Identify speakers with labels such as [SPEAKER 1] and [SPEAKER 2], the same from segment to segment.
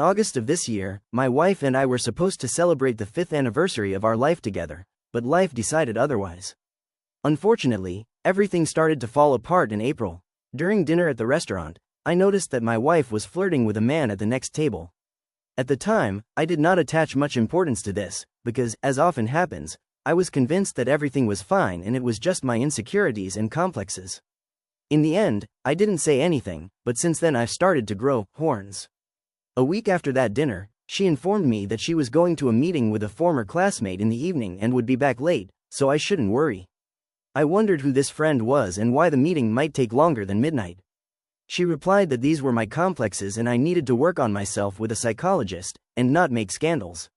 [SPEAKER 1] August of this year, my wife and I were supposed to celebrate the 5th anniversary of our life together, but life decided otherwise. Unfortunately, everything started to fall apart in April. During dinner at the restaurant, I noticed that my wife was flirting with a man at the next table. At the time, I did not attach much importance to this, because, as often happens, I was convinced that everything was fine and it was just my insecurities and complexes. In the end, I didn't say anything, but since then I've started to grow horns. A week after that dinner, she informed me that she was going to a meeting with a former classmate in the evening and would be back late, so I shouldn't worry. I wondered who this friend was and why the meeting might take longer than midnight. She replied that these were my complexes and I needed to work on myself with a psychologist, and not make scandals.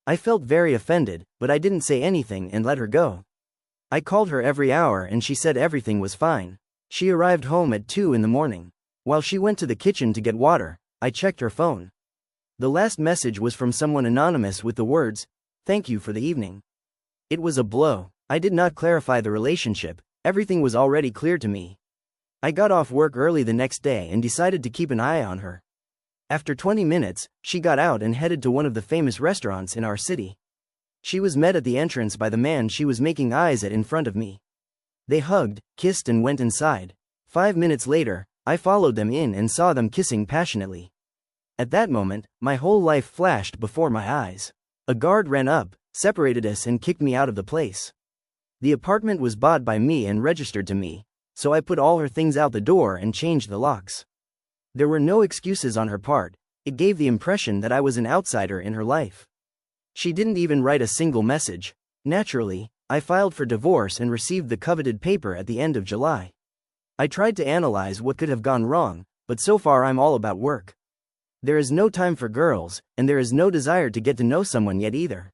[SPEAKER 1] I felt very offended, but I didn't say anything and let her go. I called her every hour and she said everything was fine. She arrived home at 2 in the morning. While she went to the kitchen to get water, I checked her phone. The last message was from someone anonymous with the words, "Thank you for the evening." It was a blow. I did not clarify the relationship, everything was already clear to me. I got off work early the next day and decided to keep an eye on her. After 20 minutes, she got out and headed to one of the famous restaurants in our city. She was met at the entrance by the man she was making eyes at in front of me. They hugged, kissed and went inside. 5 minutes later, I followed them in and saw them kissing passionately. At that moment, my whole life flashed before my eyes. A guard ran up, separated us and kicked me out of the place. The apartment was bought by me and registered to me, so I put all her things out the door and changed the locks. There were no excuses on her part, it gave the impression that I was an outsider in her life. She didn't even write a single message. Naturally, I filed for divorce and received the coveted paper at the end of July. I tried to analyze what could have gone wrong, but so far I'm all about work. There is no time for girls, and there is no desire to get to know someone yet either.